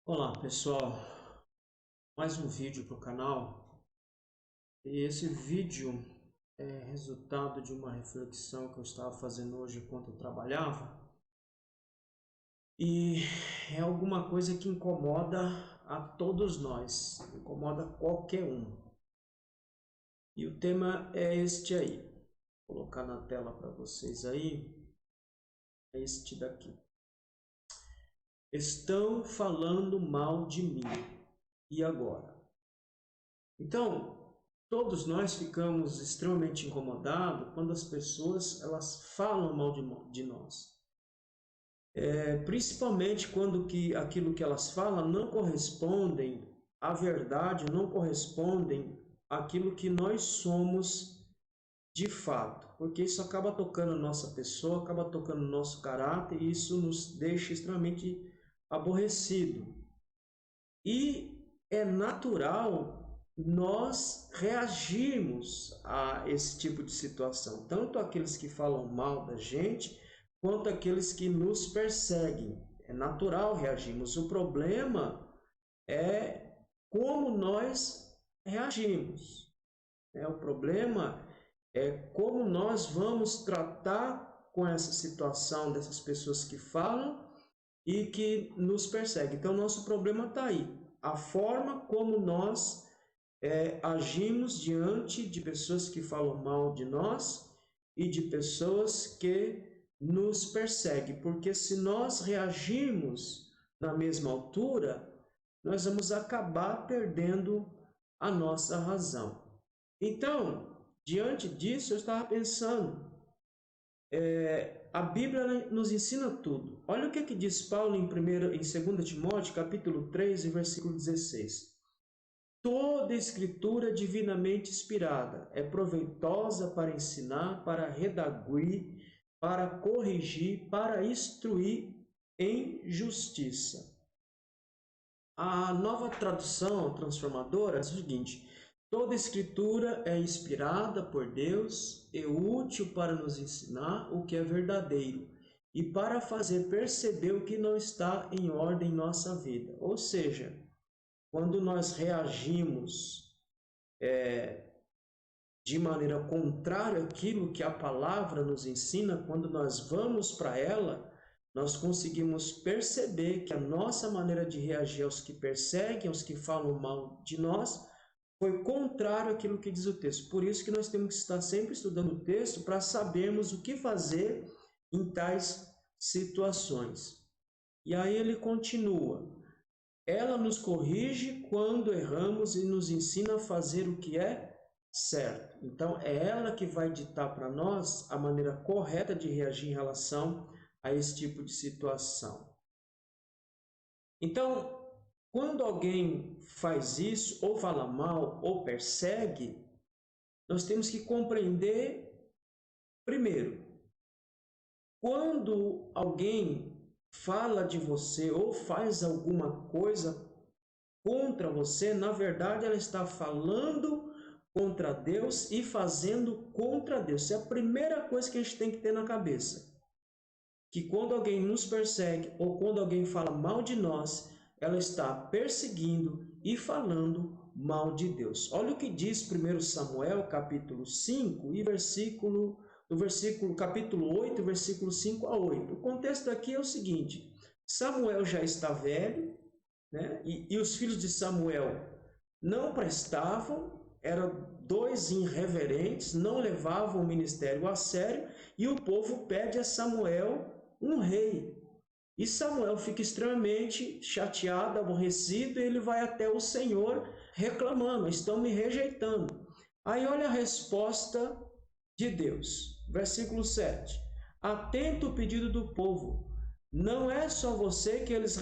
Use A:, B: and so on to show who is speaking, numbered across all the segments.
A: Olá pessoal, mais um vídeo para o canal. E esse vídeo é resultado de uma reflexão que eu estava fazendo hoje enquanto eu trabalhava. E é alguma coisa que incomoda a todos nós, incomoda qualquer um. E o tema é este aí. Vou colocar na tela para vocês aí. É este daqui. Estão falando mal de mim. E agora? Então, todos nós ficamos extremamente incomodados quando as pessoas elas falam mal de nós. Principalmente quando aquilo que elas falam não correspondem à verdade, não correspondem àquilo que nós somos de fato. Porque isso acaba tocando a nossa pessoa, acaba tocando o nosso caráter e isso nos deixa extremamente aborrecido. E é natural nós reagirmos a esse tipo de situação, tanto aqueles que falam mal da gente, quanto aqueles que nos perseguem. É natural reagirmos. O problema é como nós reagimos. O problema é como nós vamos tratar com essa situação dessas pessoas que falam e que nos perseguem. Então, nosso problema está aí. A forma como nós agimos diante de pessoas que falam mal de nós e de pessoas que nos perseguem. Porque se nós reagirmos na mesma altura, nós vamos acabar perdendo a nossa razão. Então, diante disso, eu estava pensando, a Bíblia nos ensina tudo. Olha o que diz Paulo em 2 Timóteo, capítulo 3, versículo 16. Toda escritura divinamente inspirada é proveitosa para ensinar, para redarguir, para corrigir, para instruir em justiça. A nova tradução transformadora é o seguinte: toda escritura é inspirada por Deus e útil para nos ensinar o que é verdadeiro e para fazer perceber o que não está em ordem em nossa vida. Ou seja, quando nós reagimos de maneira contrária àquilo que a palavra nos ensina, quando nós vamos para ela, nós conseguimos perceber que a nossa maneira de reagir aos que perseguem, aos que falam mal de nós, foi contrário àquilo que diz o texto. Por isso que nós temos que estar sempre estudando o texto para sabermos o que fazer em tais situações. E aí ele continua: ela nos corrige quando erramos e nos ensina a fazer o que é certo. Então, é ela que vai ditar para nós a maneira correta de reagir em relação a esse tipo de situação. Então, quando alguém faz isso, ou fala mal, ou persegue, nós temos que compreender, primeiro, quando alguém fala de você ou faz alguma coisa contra você, na verdade ela está falando contra Deus e fazendo contra Deus. Essa é a primeira coisa que a gente tem que ter na cabeça. Que quando alguém nos persegue ou quando alguém fala mal de nós, ela está perseguindo e falando mal de Deus. Olha o que diz 1 Samuel, capítulo 5, e capítulo 8, versículo 5 a 8. O contexto aqui é o seguinte: Samuel já está velho, né? E os filhos de Samuel não prestavam, eram dois irreverentes, não levavam o ministério a sério, e o povo pede a Samuel um rei. E Samuel fica extremamente chateado, aborrecido, e ele vai até o Senhor reclamando: estão me rejeitando. Aí olha a resposta de Deus, versículo 7. Atenta o pedido do povo, não é só você que eles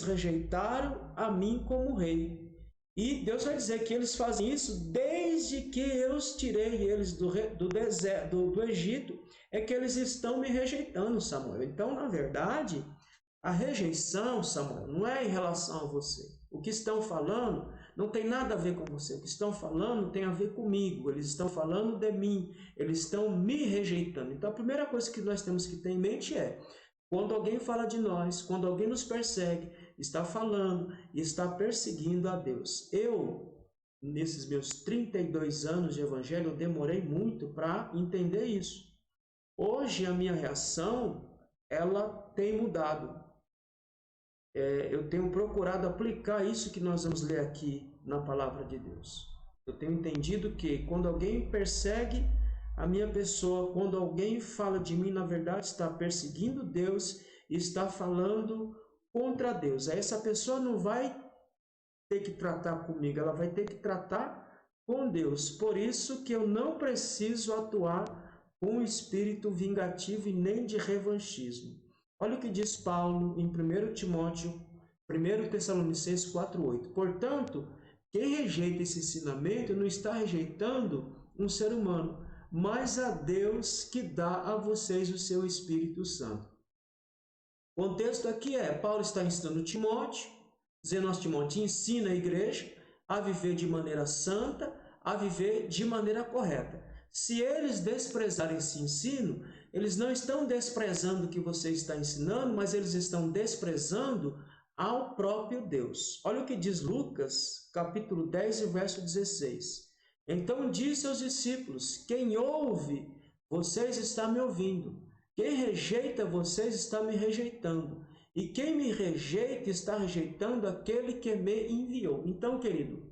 A: rejeitaram a mim como rei. E Deus vai dizer que eles fazem isso desde que eu tirei eles do deserto, do Egito, é que eles estão me rejeitando, Samuel. Então, na verdade, a rejeição, Samuel, não é em relação a você. O que estão falando não tem nada a ver com você. O que estão falando tem a ver comigo. Eles estão falando de mim. Eles estão me rejeitando. Então, a primeira coisa que nós temos que ter em mente é: quando alguém fala de nós, quando alguém nos persegue, está falando e está perseguindo a Deus. Eu, nesses meus 32 anos de evangelho, eu demorei muito para entender isso. Hoje a minha reação, ela tem mudado. Eu tenho procurado aplicar isso que nós vamos ler aqui na palavra de Deus. Eu tenho entendido que quando alguém persegue a minha pessoa, quando alguém fala de mim, na verdade está perseguindo Deus e está falando contra Deus. Essa pessoa não vai ter que tratar comigo, ela vai ter que tratar com Deus. Por isso que eu não preciso atuar com espírito vingativo e nem de revanchismo. Olha o que diz Paulo em 1 Timóteo, 1 Tessalonicenses 4,8. Portanto, quem rejeita esse ensinamento não está rejeitando um ser humano, mas a Deus que dá a vocês o seu Espírito Santo. O contexto aqui Paulo está ensinando Timóteo, dizendo a Timóteo, ensina a igreja a viver de maneira santa, a viver de maneira correta. Se eles desprezarem esse ensino, eles não estão desprezando o que você está ensinando, mas eles estão desprezando ao próprio Deus. Olha o que diz Lucas, capítulo 10, verso 16. Então disse aos discípulos, quem ouve, vocês está me ouvindo. Quem rejeita vocês está me rejeitando. E quem me rejeita está rejeitando aquele que me enviou. Então, querido,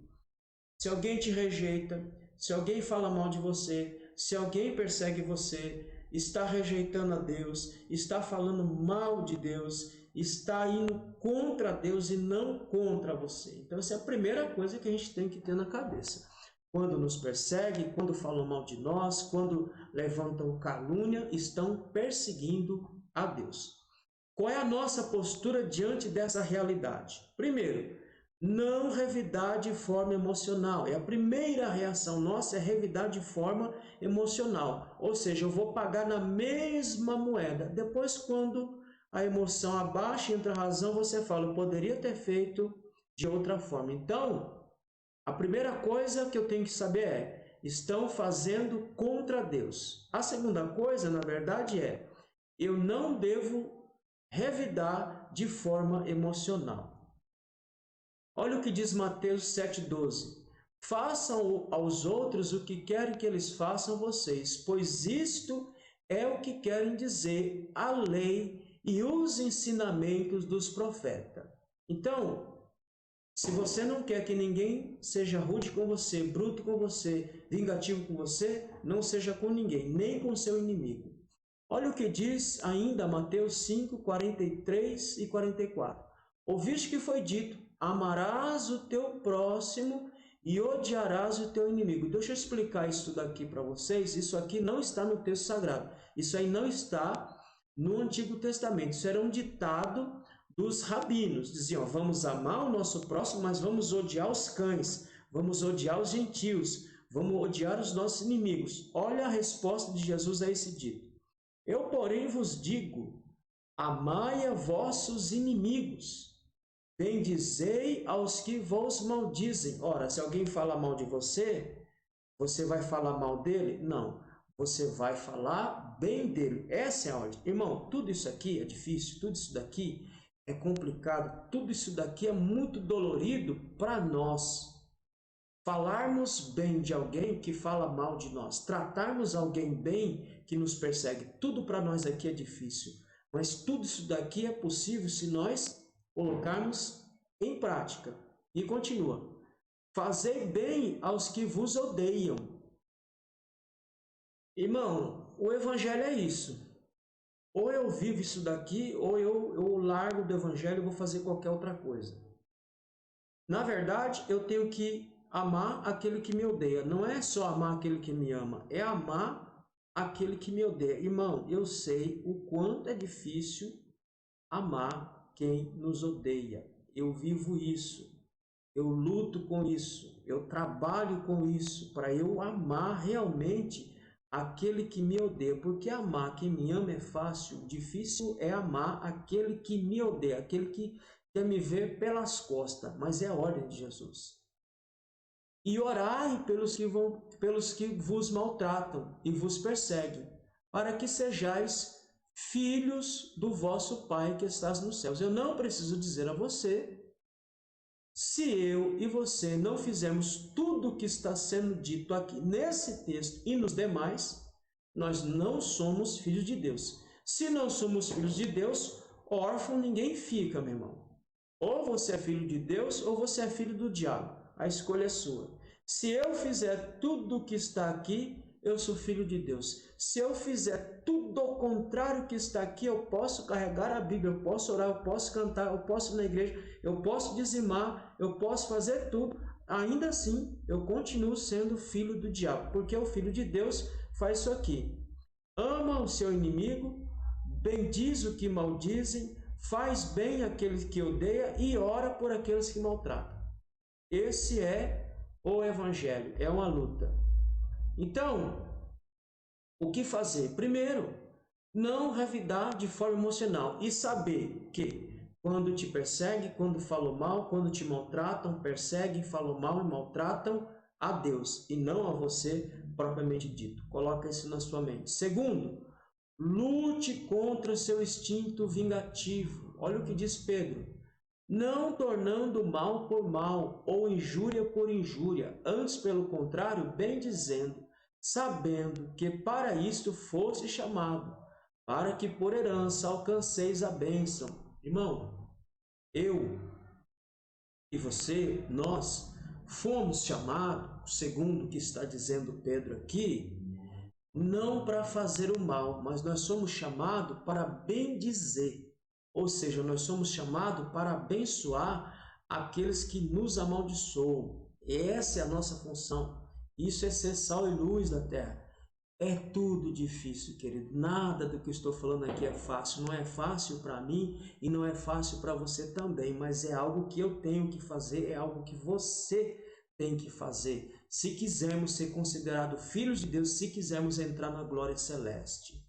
A: se alguém te rejeita, se alguém fala mal de você, se alguém persegue você, está rejeitando a Deus, está falando mal de Deus, está indo contra Deus e não contra você. Então, essa é a primeira coisa que a gente tem que ter na cabeça. Quando nos perseguem, quando falam mal de nós, quando levantam calúnia, estão perseguindo a Deus. Qual é a nossa postura diante dessa realidade? Primeiro, não revidar de forma emocional. A primeira reação nossa é revidar de forma emocional. Ou seja, eu vou pagar na mesma moeda. Depois, quando a emoção abaixa e entra a razão, você fala, eu poderia ter feito de outra forma. Então, a primeira coisa que eu tenho que saber estão fazendo contra Deus. A segunda coisa, na verdade, eu não devo revidar de forma emocional. Olha o que diz Mateus 7,12. Façam aos outros o que querem que eles façam a vocês, pois isto é o que querem dizer a lei e os ensinamentos dos profetas. Então, se você não quer que ninguém seja rude com você, bruto com você, vingativo com você, não seja com ninguém, nem com seu inimigo. Olha o que diz ainda Mateus 5, 43 e 44. Ouviste que foi dito, amarás o teu próximo e odiarás o teu inimigo. Deixa eu explicar isso daqui para vocês. Isso aqui não está no texto sagrado. Isso aí não está no Antigo Testamento. Isso era um ditado dos rabinos. Diziam, vamos amar o nosso próximo, mas vamos odiar os cães, vamos odiar os gentios, vamos odiar os nossos inimigos. Olha a resposta de Jesus a esse dito. Eu, porém, vos digo, amai a vossos inimigos, bendizei aos que vos maldizem. Ora, se alguém fala mal de você, você vai falar mal dele? Não, você vai falar bem dele. Essa é a ordem. Irmão, tudo isso aqui é difícil, tudo isso daqui é complicado, tudo isso daqui é muito dolorido para nós. Falarmos bem de alguém que fala mal de nós, tratarmos alguém bem que nos persegue, tudo para nós aqui é difícil. Mas tudo isso daqui é possível se nós colocarmos em prática. E continua. Fazei bem aos que vos odeiam. Irmão, o evangelho é isso. Ou eu vivo isso daqui, ou eu largo do evangelho e vou fazer qualquer outra coisa. Na verdade, eu tenho que amar aquele que me odeia. Não é só amar aquele que me ama, é amar aquele que me odeia. Irmão, eu sei o quanto é difícil amar quem nos odeia. Eu vivo isso. Eu luto com isso. Eu trabalho com isso para eu amar realmente aquele que me odeia. Porque amar quem me ama é fácil. Difícil é amar aquele que me odeia, aquele que quer me ver pelas costas. Mas é a ordem de Jesus. E orai pelos que vos maltratam e vos perseguem, para que sejais filhos do vosso Pai que estás nos céus. Eu não preciso dizer a você, se eu e você não fizermos tudo o que está sendo dito aqui nesse texto e nos demais, nós não somos filhos de Deus. Se não somos filhos de Deus, órfão ninguém fica, meu irmão. Ou você é filho de Deus ou você é filho do diabo. A escolha é sua. Se eu fizer tudo o que está aqui, eu sou filho de Deus. Se eu fizer tudo ao contrário que está aqui, eu posso carregar a Bíblia, eu posso orar, eu posso cantar, eu posso ir na igreja, eu posso dizimar, eu posso fazer tudo. Ainda assim, eu continuo sendo filho do diabo, porque o filho de Deus faz isso aqui. Ama o seu inimigo, bendiz o que maldizem, faz bem aqueles que odeia e ora por aqueles que maltratam. Esse é o Evangelho, é uma luta. Então, o que fazer? Primeiro, não revidar de forma emocional e saber que quando te perseguem, quando falam mal, quando te maltratam, perseguem, falam mal e maltratam a Deus e não a você propriamente dito. Coloca isso na sua mente. Segundo, lute contra o seu instinto vingativo. Olha o que diz Pedro. Não tornando mal por mal ou injúria por injúria, antes pelo contrário, bem dizendo, sabendo que para isto fosse chamado, para que por herança alcanceis a bênção. Irmão, eu e você, nós fomos chamados, segundo o que está dizendo Pedro aqui, não para fazer o mal, mas nós somos chamados para bendizer. Ou seja, nós somos chamados para abençoar aqueles que nos amaldiçoam. Essa é a nossa função. Isso é ser sal e luz da terra. É tudo difícil, querido. Nada do que eu estou falando aqui é fácil. Não é fácil para mim e não é fácil para você também, mas é algo que eu tenho que fazer, é algo que você tem que fazer. Se quisermos ser considerados filhos de Deus, se quisermos entrar na glória celeste.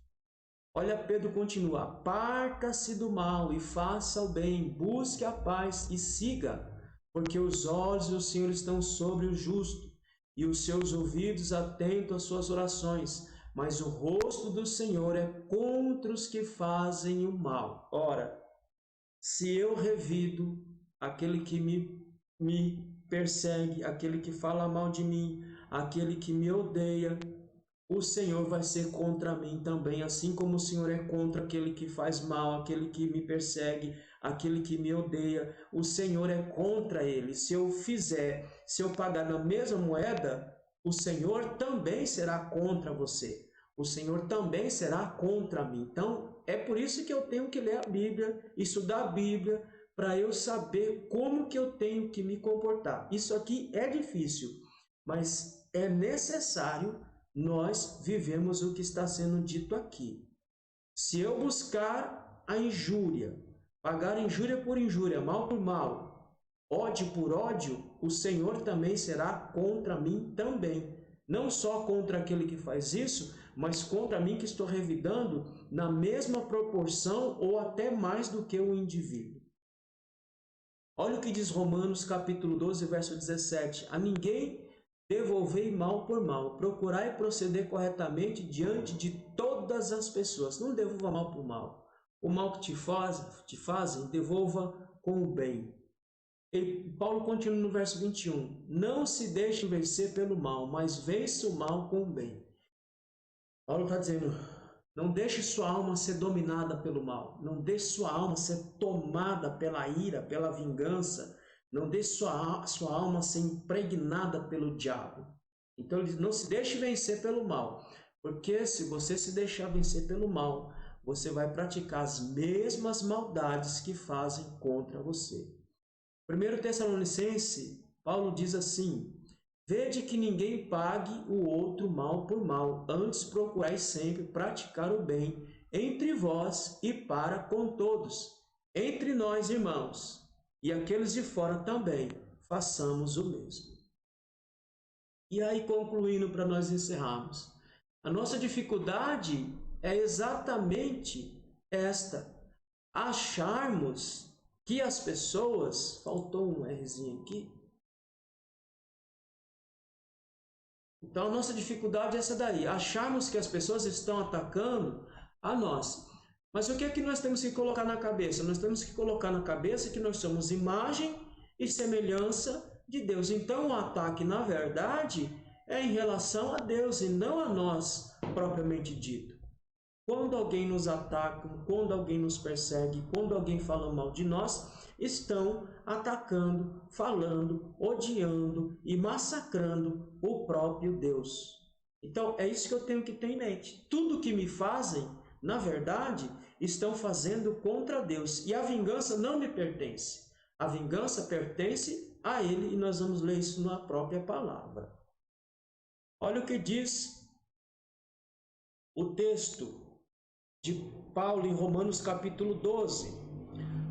A: Olha, Pedro continua, aparta-se do mal e faça o bem, busque a paz e siga, porque os olhos do Senhor estão sobre o justo e os seus ouvidos atentos às suas orações, mas o rosto do Senhor é contra os que fazem o mal. Ora, se eu revido aquele que me persegue, aquele que fala mal de mim, aquele que me odeia, o Senhor vai ser contra mim também, assim como o Senhor é contra aquele que faz mal, aquele que me persegue, aquele que me odeia, o Senhor é contra ele. Se eu pagar na mesma moeda, o Senhor também será contra você. O Senhor também será contra mim. Então, é por isso que eu tenho que ler a Bíblia, estudar a Bíblia, para eu saber como que eu tenho que me comportar. Isso aqui é difícil, mas é necessário nós vivemos o que está sendo dito aqui. Se eu buscar a injúria, pagar injúria por injúria, mal por mal, ódio por ódio, o Senhor também será contra mim também. Não só contra aquele que faz isso, mas contra mim que estou revidando na mesma proporção ou até mais do que o indivíduo. Olha o que diz Romanos capítulo 12, verso 17. A ninguém devolvei mal por mal, procurai proceder corretamente diante de todas as pessoas. Não devolva mal por mal. O mal que te fazem, devolva com o bem. E Paulo continua no verso 21. Não se deixe vencer pelo mal, mas vença o mal com o bem. Paulo está dizendo, não deixe sua alma ser dominada pelo mal. Não deixe sua alma ser tomada pela ira, pela vingança. Não deixe sua alma ser impregnada pelo diabo. Então ele diz, não se deixe vencer pelo mal. Porque se você se deixar vencer pelo mal, você vai praticar as mesmas maldades que fazem contra você. 1 Tessalonicenses, Paulo diz assim, vede que ninguém pague o outro mal por mal, antes procurai sempre praticar o bem entre vós e para com todos, entre nós irmãos. E aqueles de fora também, façamos o mesmo. E aí, concluindo para nós encerrarmos, a nossa dificuldade é exatamente esta, acharmos que as pessoas, faltou um Rzinho aqui, então a nossa dificuldade é essa daí, acharmos que as pessoas estão atacando a nós. Mas o que é que nós temos que colocar na cabeça? Nós temos que colocar na cabeça que nós somos imagem e semelhança de Deus. Então, o ataque, na verdade, é em relação a Deus e não a nós, propriamente dito. Quando alguém nos ataca, quando alguém nos persegue, quando alguém fala mal de nós, estão atacando, falando, odiando e massacrando o próprio Deus. Então, é isso que eu tenho que ter em mente. Tudo que me fazem, na verdade, estão fazendo contra Deus. E a vingança não me pertence. A vingança pertence a Ele e nós vamos ler isso na própria palavra. Olha o que diz o texto de Paulo em Romanos capítulo 12.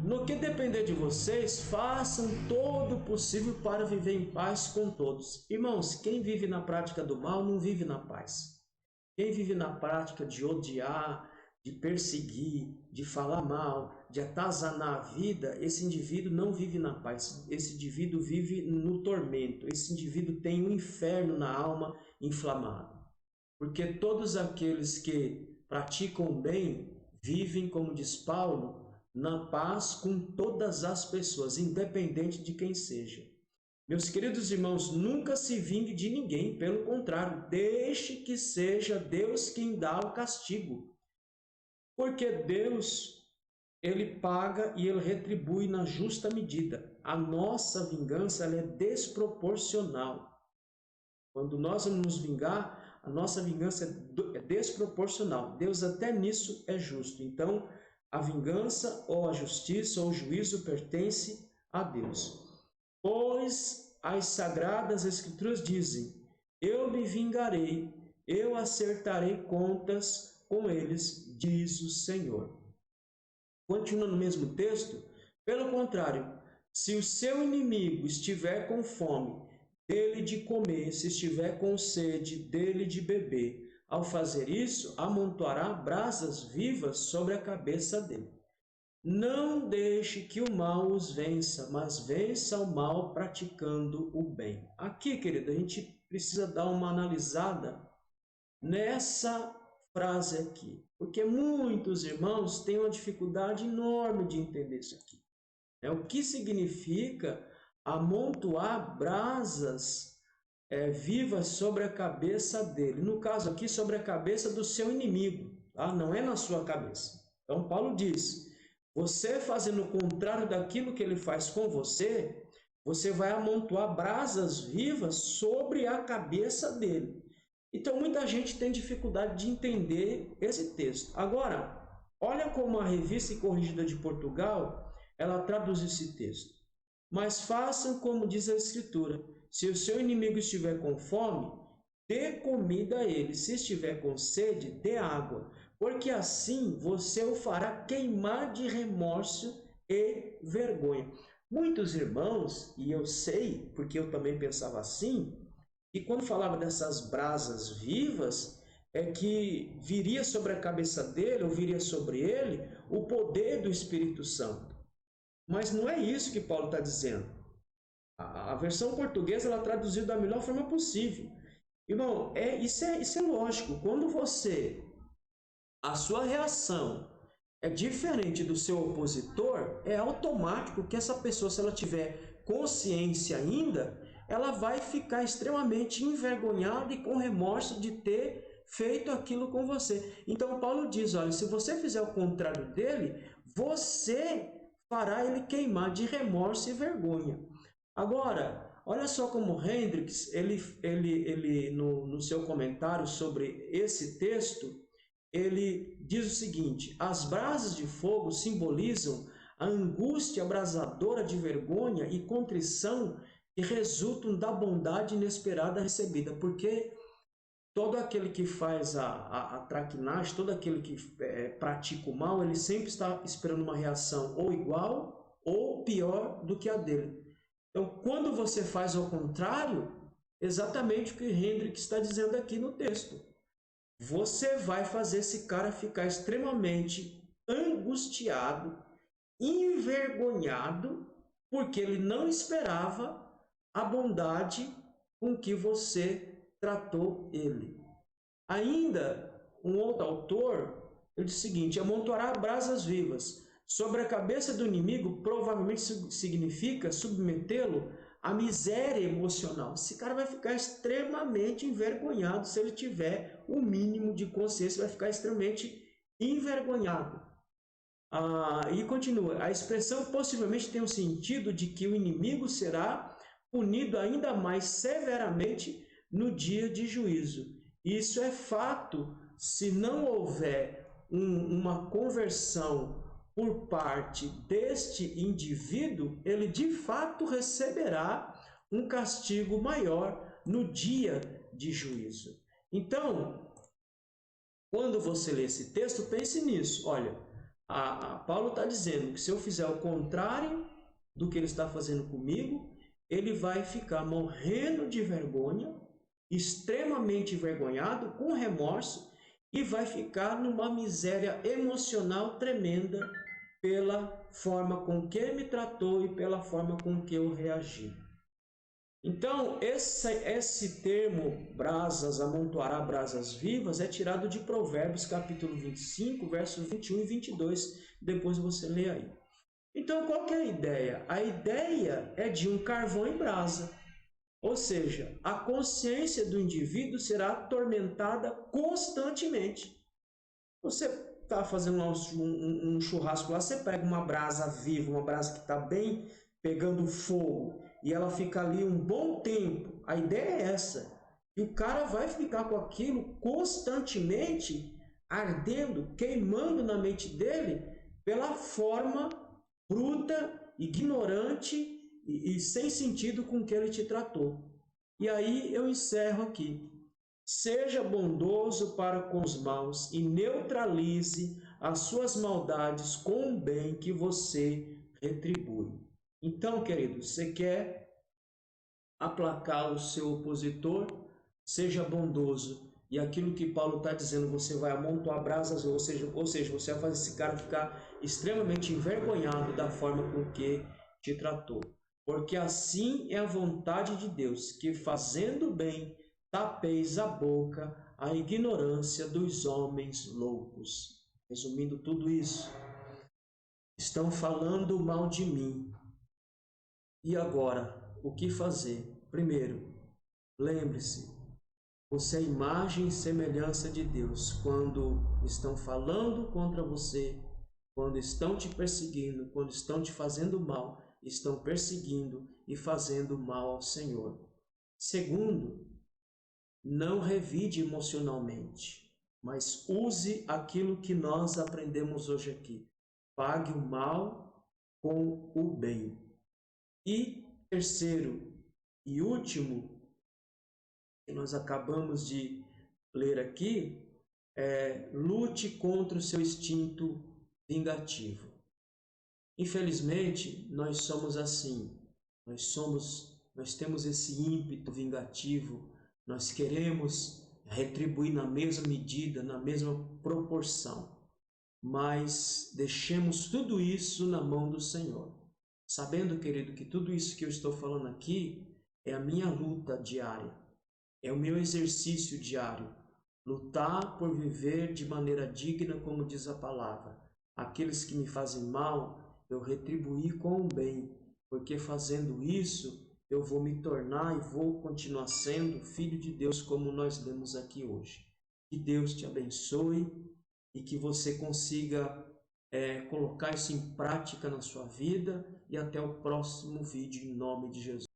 A: No que depender de vocês, façam todo o possível para viver em paz com todos. Irmãos, quem vive na prática do mal não vive na paz. Quem vive na prática de odiar, de perseguir, de falar mal, de atazanar a vida, esse indivíduo não vive na paz. Esse indivíduo vive no tormento. Esse indivíduo tem um inferno na alma inflamado. Porque todos aqueles que praticam o bem vivem, como diz Paulo, na paz com todas as pessoas, independente de quem seja. Meus queridos irmãos, nunca se vingue de ninguém, pelo contrário, deixe que seja Deus quem dá o castigo. Porque Deus, Ele paga e Ele retribui na justa medida. A nossa vingança ela é desproporcional. Quando nós vamos nos vingar, a nossa vingança é desproporcional. Deus até nisso é justo. Então, a vingança ou a justiça ou o juízo pertence a Deus. Pois as sagradas escrituras dizem: eu me vingarei, eu acertarei contas com eles, diz o Senhor. Continua no mesmo texto. Pelo contrário, se o seu inimigo estiver com fome, dele de comer, se estiver com sede, dele de beber. Ao fazer isso, amontoará brasas vivas sobre a cabeça dele. Não deixe que o mal os vença, mas vença o mal praticando o bem. Aqui, querido, a gente precisa dar uma analisada nessa frase aqui, porque muitos irmãos têm uma dificuldade enorme de entender isso aqui. O que significa amontoar brasas vivas sobre a cabeça dele. No caso aqui, sobre a cabeça do seu inimigo, tá? Não é na sua cabeça. Então, Paulo diz, você fazendo o contrário daquilo que ele faz com você, você vai amontoar brasas vivas sobre a cabeça dele. Então, muita gente tem dificuldade de entender esse texto. Agora, olha como a Revista Corrigida de Portugal, ela traduz esse texto. Mas façam como diz a Escritura. Se o seu inimigo estiver com fome, dê comida a ele. Se estiver com sede, dê água. Porque assim você o fará queimar de remorso e vergonha. Muitos irmãos, e eu sei, porque eu também pensava assim, e quando falava dessas brasas vivas, é que viria sobre a cabeça dele, ou viria sobre ele, o poder do Espírito Santo. Mas não é isso que Paulo está dizendo. A versão portuguesa ela traduziu da melhor forma possível. Irmão, isso é lógico. Quando a sua reação é diferente do seu opositor, é automático que essa pessoa, se ela tiver consciência ainda, ela vai ficar extremamente envergonhada e com remorso de ter feito aquilo com você. Então Paulo diz, olha, se você fizer o contrário dele, você fará ele queimar de remorso e vergonha. Agora, olha só como Hendricks, ele no seu comentário sobre esse texto, ele diz o seguinte: as brasas de fogo simbolizam a angústia abrasadora de vergonha e contrição que resultam da bondade inesperada recebida, porque todo aquele que faz a traquinagem, todo aquele que pratica o mal, ele sempre está esperando uma reação ou igual ou pior do que a dele. Então, quando você faz ao contrário, exatamente o que Hendricks está dizendo aqui no texto. Você vai fazer esse cara ficar extremamente angustiado, envergonhado, porque ele não esperava a bondade com que você tratou ele. Ainda, um outro autor, Ele diz o seguinte: amontoará brasas vivas. Sobre a cabeça do inimigo, provavelmente significa submetê-lo à miséria emocional. Esse cara vai ficar extremamente envergonhado se ele tiver o mínimo de consciência, vai ficar extremamente envergonhado. E continua, a expressão possivelmente tem o sentido de que o inimigo será punido ainda mais severamente no dia de juízo. Isso é fato se não houver uma conversão por parte deste indivíduo, ele de fato receberá um castigo maior no dia de juízo. Então, quando você lê esse texto, pense nisso. Olha, Paulo está dizendo que se eu fizer o contrário do que ele está fazendo comigo, ele vai ficar morrendo de vergonha, extremamente envergonhado, com remorso, e vai ficar numa miséria emocional tremenda pela forma com que ele me tratou e pela forma com que eu reagi. Então, esse termo, brasas, amontoará brasas vivas, é tirado de Provérbios, capítulo 25, versos 21 e 22. Depois você lê aí. Então, qual que é a ideia? A ideia é de um carvão em brasa. Ou seja, a consciência do indivíduo será atormentada constantemente. Você está fazendo um churrasco lá, você pega uma brasa viva, uma brasa que está bem pegando fogo, e ela fica ali um bom tempo. A ideia é essa. E o cara vai ficar com aquilo constantemente ardendo, queimando na mente dele, pela forma bruta, ignorante e sem sentido com que ele te tratou. E aí eu encerro aqui. Seja bondoso para com os maus e neutralize as suas maldades com o bem que você retribui. Então, querido, você quer aplacar o seu opositor? Seja bondoso. E aquilo que Paulo está dizendo, você vai amontoar brasas, ou seja, você vai fazer esse cara ficar extremamente envergonhado da forma com que te tratou. Porque assim é a vontade de Deus, que fazendo bem, tapeis a boca a ignorância dos homens loucos. Resumindo tudo isso, estão falando mal de mim. E agora, o que fazer? Primeiro, lembre-se, você é imagem e semelhança de Deus. Quando estão falando contra você, quando estão te perseguindo, quando estão te fazendo mal, estão perseguindo e fazendo mal ao Senhor. Segundo, não revide emocionalmente, mas use aquilo que nós aprendemos hoje aqui. Pague o mal com o bem. E terceiro e último, que nós acabamos de ler aqui, lute contra o seu instinto vingativo. Infelizmente, nós somos assim. Nós temos esse ímpeto vingativo. Nós queremos retribuir na mesma medida, na mesma proporção. Mas deixemos tudo isso na mão do Senhor. Sabendo, querido, que tudo isso que eu estou falando aqui é a minha luta diária. É o meu exercício diário. Lutar por viver de maneira digna, como diz a palavra. Aqueles que me fazem mal, eu retribuir com o bem, porque fazendo isso, eu vou me tornar e vou continuar sendo filho de Deus, como nós lemos aqui hoje. Que Deus te abençoe e que você consiga colocar isso em prática na sua vida, e até o próximo vídeo, em nome de Jesus.